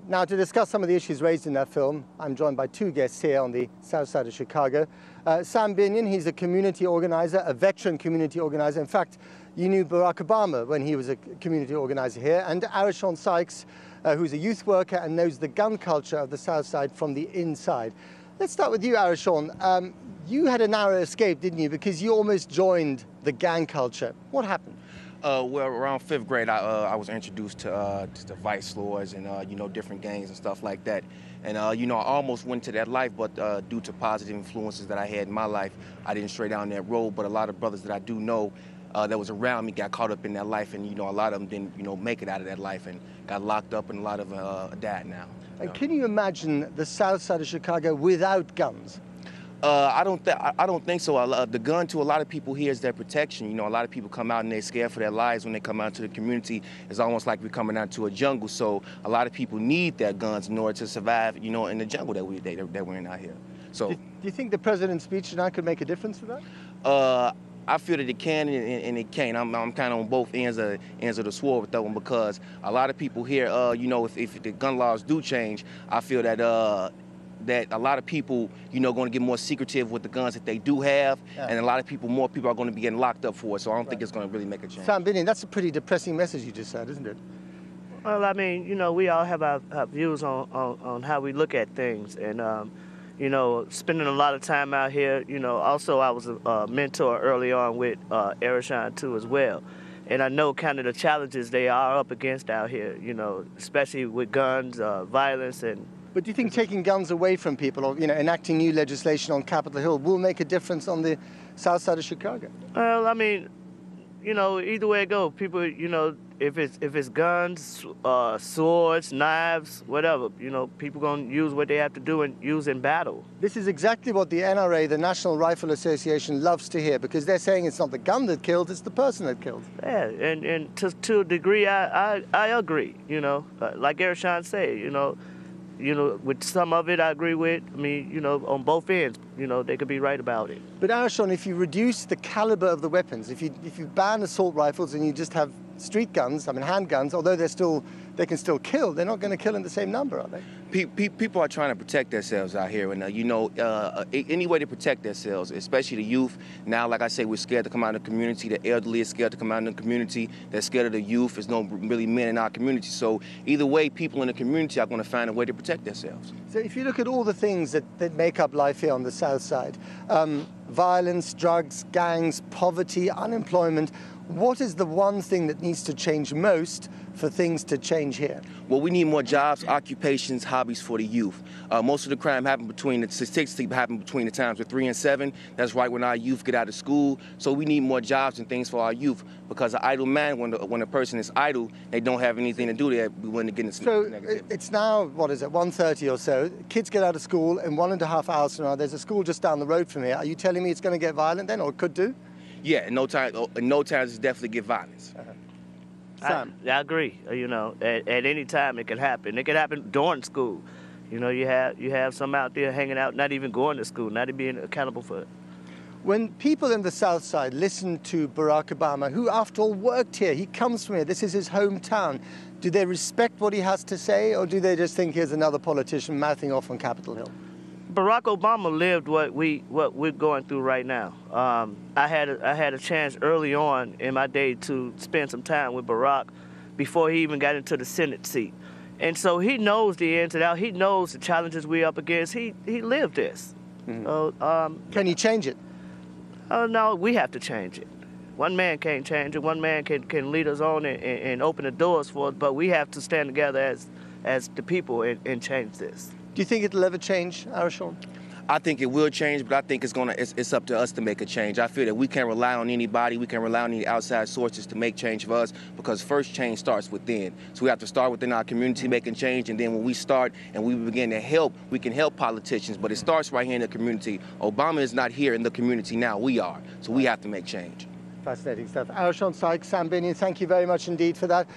Now, to discuss some of the issues raised in that film, I'm joined by two guests here on the south side of Chicago. Sam Binion, he's a community organizer, a veteran community organizer. In fact, you knew Barack Obama when he was a community organizer here. And Arishon Sykes, who's a youth worker and knows the gun culture of the south side from the inside. Let's start with you, Arishon. You had a narrow escape, didn't you? Because you almost joined the gang culture. What happened? Well, around 5th grade, I was introduced to vice lords and, different gangs and stuff like that. And, I almost went to that life, but due to positive influences that I had in my life, I didn't stray down that road. But a lot of brothers that I do know that was around me got caught up in that life. And, a lot of them didn't, make it out of that life and got locked up, and a lot of them died now. And can you imagine the south side of Chicago without guns? I don't think so. The gun to a lot of people here is their protection. A lot of people come out and they're scared for their lives when they come out to the community. It's almost like we're coming out to a jungle. So a lot of people need their guns in order to survive, in the jungle that we're in out here. So, do you think the president's speech tonight could make a difference to that? I feel that it can and it can't. I'm kind of on both ends of the sword with that one, because a lot of people here, if the gun laws do change, I feel that that a lot of people, going to get more secretive with the guns that they do have, and a lot of more people are going to be getting locked up for it. So I don't think it's going to really make a change. Sam Binion, that's a pretty depressing message you just said, isn't it? Well, I mean, we all have our views on how we look at things, and spending a lot of time out here. Also I was a mentor early on with Arishon too as well, and I know kind of the challenges they are up against out here. Especially with guns, violence, and. But do you think taking guns away from people, or enacting new legislation on Capitol Hill, will make a difference on the south side of Chicago? Well, I mean, either way it goes, people, if it's guns, swords, knives, whatever, people gonna use what they have to do and use in battle. This is exactly what the NRA, the National Rifle Association, loves to hear, because they're saying it's not the gun that killed, it's the person that killed. Yeah, and to a degree, I agree. Like Arishon said, with some of it I agree with. I mean, on both ends, they could be right about it. But Arishon, if you reduce the caliber of the weapons, if you ban assault rifles and you just have street guns, handguns, although they can still kill, they're not going to kill in the same number, are they? People are trying to protect themselves out here, and any way to protect themselves, especially the youth. Now, like I say, we're scared to come out in the community. The elderly is scared to come out in the community. They're scared of the youth. There's no really men in our community. So either way, people in the community are going to find a way to protect themselves. So if you look at all the things that make up life here on the south side, violence, drugs, gangs, poverty, unemployment, what is the one thing that needs to change most for things to change here? Well, we need more jobs, occupations, hobbies for the youth. Most of the crime statistics happen between the times of 3 and 7. That's right when our youth get out of school. So we need more jobs and things for our youth, because an idle man, when a person is idle, they don't have anything to do. They're willing to get into So it's now, 1:30 or so. Kids get out of school, in 1.5 hours from now, there's a school just down the road from here. Are you telling me it's going to get violent then, or could do? Yeah, in no time it's definitely get violence. Sam? I agree. At any time it can happen. It can happen during school. You have some out there hanging out, not even going to school, not even being accountable for it. When people in the south side listen to Barack Obama, who after all worked here, he comes from here, this is his hometown, do they respect what he has to say, or do they just think here's another politician mouthing off on Capitol Hill? Barack Obama lived what we're going through right now. I had a chance early on in my day to spend some time with Barack before he even got into the Senate seat, and so he knows the ins and outs. He knows the challenges we're up against. He lived this. Mm-hmm. Can he change it? No, we have to change it. One man can't change it. One man can lead us on and open the doors for us, but we have to stand together as the people and change this. Do you think it'll ever change, Arishon? I think it will change, but I think it's up to us to make a change. I feel that we can't rely on anybody. We can't rely on any outside sources to make change for us, because first change starts within. So we have to start within our community making change, and then when we start and we begin to help, we can help politicians, but it starts right here in the community. Obama is not here in the community now. We are. So we have to make change. Fascinating stuff. Arishon Sykes, Sam Binion, thank you very much indeed for that.